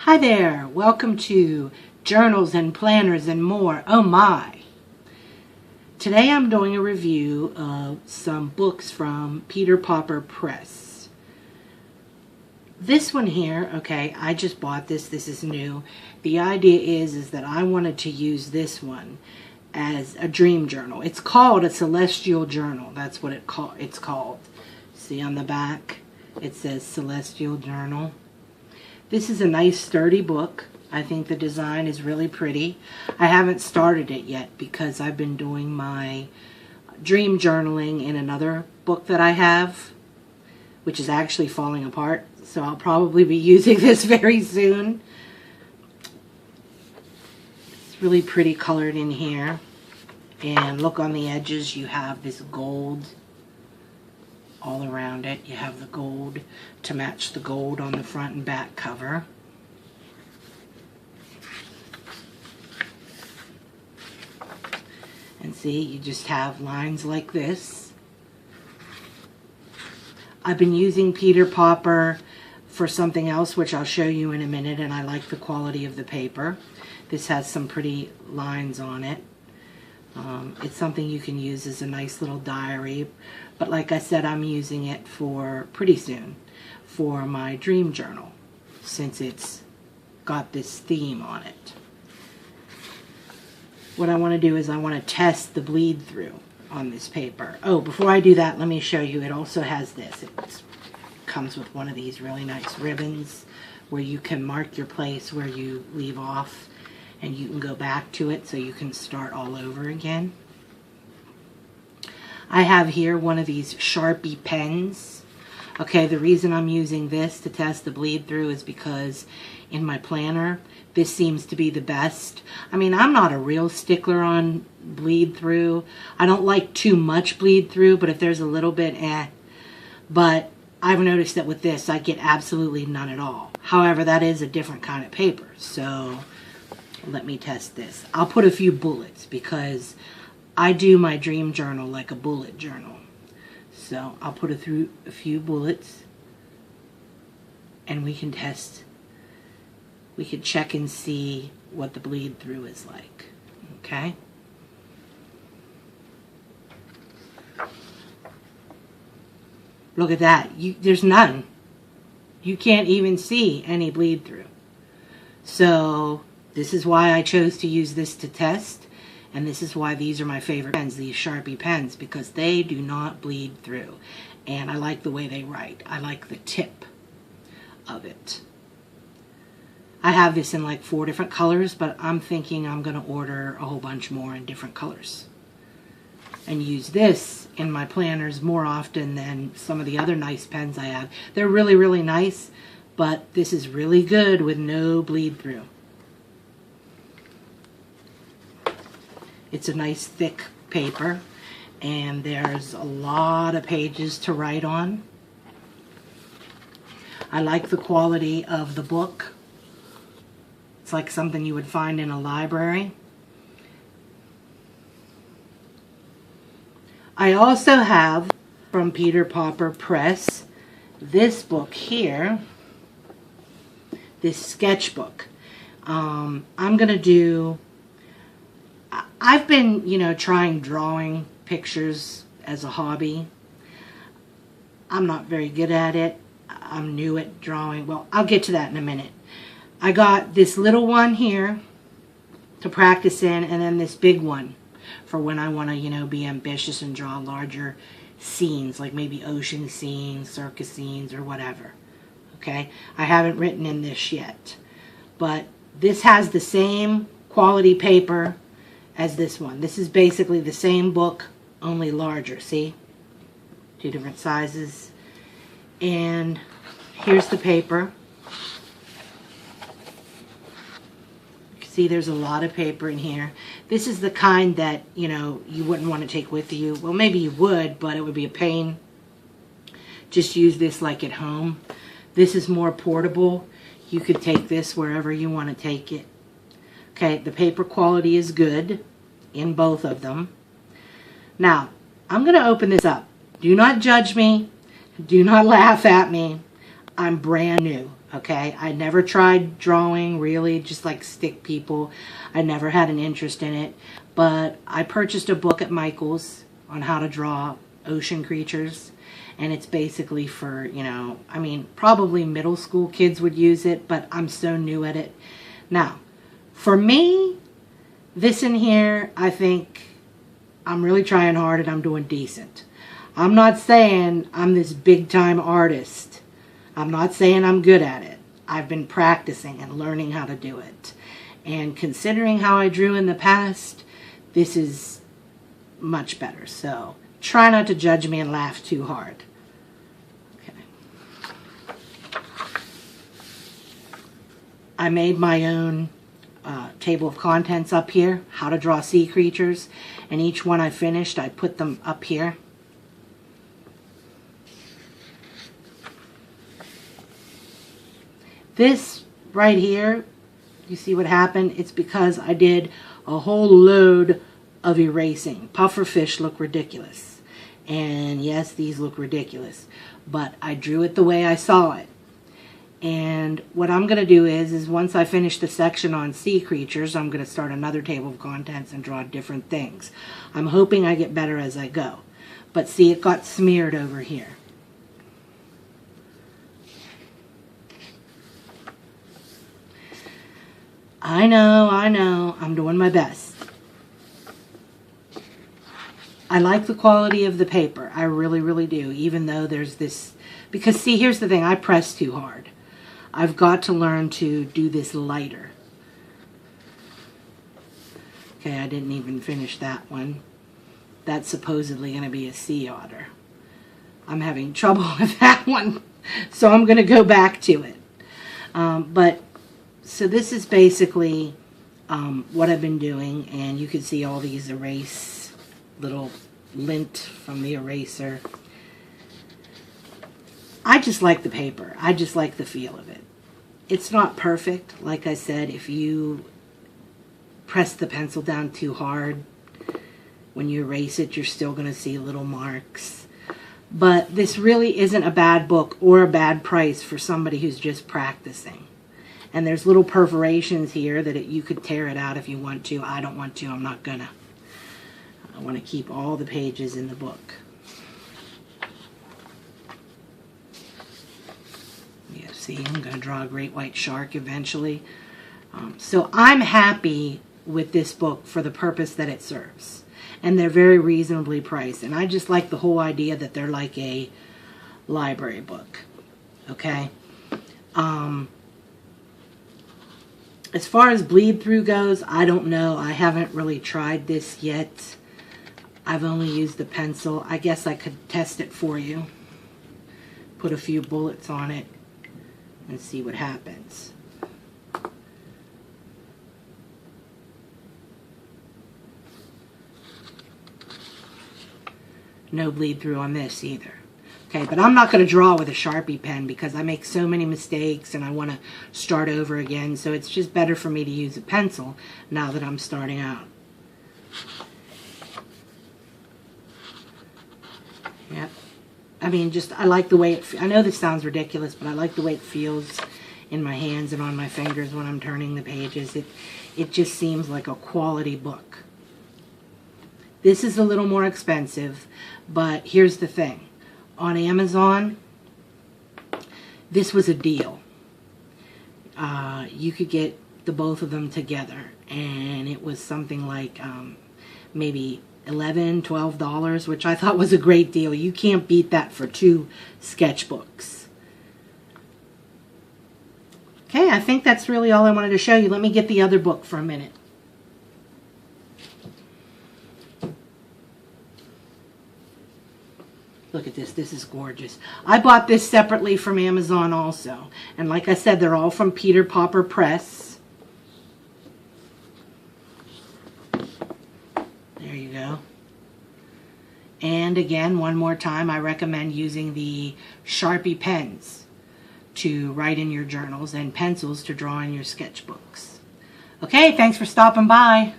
Hi there, welcome to Journals and Planners and More. Oh my! Today I'm doing a review of some books from Pauper Press. This one here, okay, I just bought this. This is new. The idea is that I wanted to use this one as a dream journal. It's called a celestial journal. That's what it's called. See on the back, it says celestial journal. This is a nice sturdy book. I think the design is really pretty. I haven't started it yet because I've been doing my dream journaling in another book that I have, which is actually falling apart. So I'll probably be using this very soon. It's really pretty colored in here. And look on the edges, you have this gold all around it. You have the gold to match the gold on the front and back cover. And see, you just have lines like this. I've been using Pauper for something else, which I'll show you in a minute, and I like the quality of the paper. This has some pretty lines on it. It's something you can use as a nice little diary, but like I said, I'm using it for pretty soon for my dream journal since it's got this theme on it. What I want to do is I want to test the bleed through on this paper. Oh, before I do that, let me show you. It also has this. It comes with one of these really nice ribbons where you can mark your place where you leave off, and you can go back to it so you can start all over again. I have here one of these Sharpie pens. Okay, the reason I'm using this to test the bleed through is because in my planner, this seems to be the best. I mean, I'm not a real stickler on bleed through. I don't like too much bleed through, but if there's a little bit, But I've noticed that with this, I get absolutely none at all. However, that is a different kind of paper, so let me test this. I'll put a few bullets because I do my dream journal like a bullet journal. So I'll put a few bullets and we can test. We can check and see what the bleed through is like. Okay? Look at that. There's none. You can't even see any bleed through. So this is why I chose to use this to test, and this is why these are my favorite pens, these Sharpie pens, because they do not bleed through. And I like the way they write. I like the tip of it. I have this in like 4 different colors, but I'm thinking I'm going to order a whole bunch more in different colors and use this in my planners more often than some of the other nice pens I have. They're really, really nice, but this is really good with no bleed through. It's a nice thick paper, and there's a lot of pages to write on. I like the quality of the book. It's like something you would find in a library. I also have from Pauper Press this book here, this sketchbook. I'm going to do... I've been, trying drawing pictures as a hobby. I'm not very good at it. I'm new at drawing. Well, I'll get to that in a minute. I got this little one here to practice in, and then this big one for when I want to, be ambitious and draw larger scenes, like maybe ocean scenes, circus scenes, or whatever. Okay? I haven't written in this yet. But this has the same quality paper as this one. This is basically the same book, only larger. See? 2 different sizes. And here's the paper. You can see there's a lot of paper in here. This is the kind that, you wouldn't want to take with you. Well, maybe you would, but it would be a pain. Just use this like at home. This is more portable. You could take this wherever you want to take it. Okay, the paper quality is good in both of them. Now, I'm going to open this up. Do not judge me. Do not laugh at me. I'm brand new Okay, I never tried drawing, really, just like stick people. I never had an interest in it. But I purchased a book at Michael's on how to draw ocean creatures. And it's basically for, you know, I mean, probably middle school kids would use it, but I'm so new at it. Now, for me, this in here, I think I'm really trying hard and I'm doing decent. I'm not saying I'm this big time artist. I'm not saying I'm good at it. I've been practicing and learning how to do it. And considering how I drew in the past, this is much better. So try not to judge me and laugh too hard. Okay. I made my own table of contents up here, how to draw sea creatures. And each one I finished, I put them up here. This right here, you see what happened? It's because I did a whole load of erasing. Pufferfish look ridiculous. And yes, these look ridiculous. But I drew it the way I saw it. And what I'm going to do is once I finish the section on sea creatures, I'm going to start another table of contents and draw different things. I'm hoping I get better as I go. But see, it got smeared over here. I know, I'm doing my best. I like the quality of the paper. I really, really do, even though there's this... Because, see, here's the thing. I press too hard. I've got to learn to do this lighter. Okay, I didn't even finish that one. That's supposedly going to be a sea otter. I'm having trouble with that one, so I'm going to go back to it. So this is basically what I've been doing, and you can see all these erase little lint from the eraser. I just like the paper. I just like the feel of it. It's not perfect. Like I said, if you press the pencil down too hard, when you erase it, you're still going to see little marks. But this really isn't a bad book or a bad price for somebody who's just practicing. And there's little perforations here that you could tear it out if you want to. I don't want to. I'm not gonna. I want to keep all the pages in the book. Yeah, see, I'm going to draw a great white shark eventually. So I'm happy with this book for the purpose that it serves. And they're very reasonably priced. And I just like the whole idea that they're like a library book. Okay? As far as bleed through goes, I don't know. I haven't really tried this yet. I've only used the pencil. I guess I could test it for you. Put a few bullets on it and see what happens. No bleed through on this either. Okay, but I'm not going to draw with a Sharpie pen because I make so many mistakes and I want to start over again. So it's just better for me to use a pencil now that I'm starting out. Yep. I mean, I like the way it... I know this sounds ridiculous, but I like the way it feels in my hands and on my fingers when I'm turning the pages. It just seems like a quality book. This is a little more expensive, but here's the thing. On Amazon, this was a deal. You could get the both of them together, and it was something like maybe $11, $12, which I thought was a great deal. You can't beat that for 2 sketchbooks. Okay, I think that's really all I wanted to show you. Let me get the other book for a minute. Look at this. This is gorgeous. I bought this separately from Amazon also. And like I said, they're all from Peter Pauper Press. There you go. And again, one more time, I recommend using the Sharpie pens to write in your journals and pencils to draw in your sketchbooks. Okay, thanks for stopping by.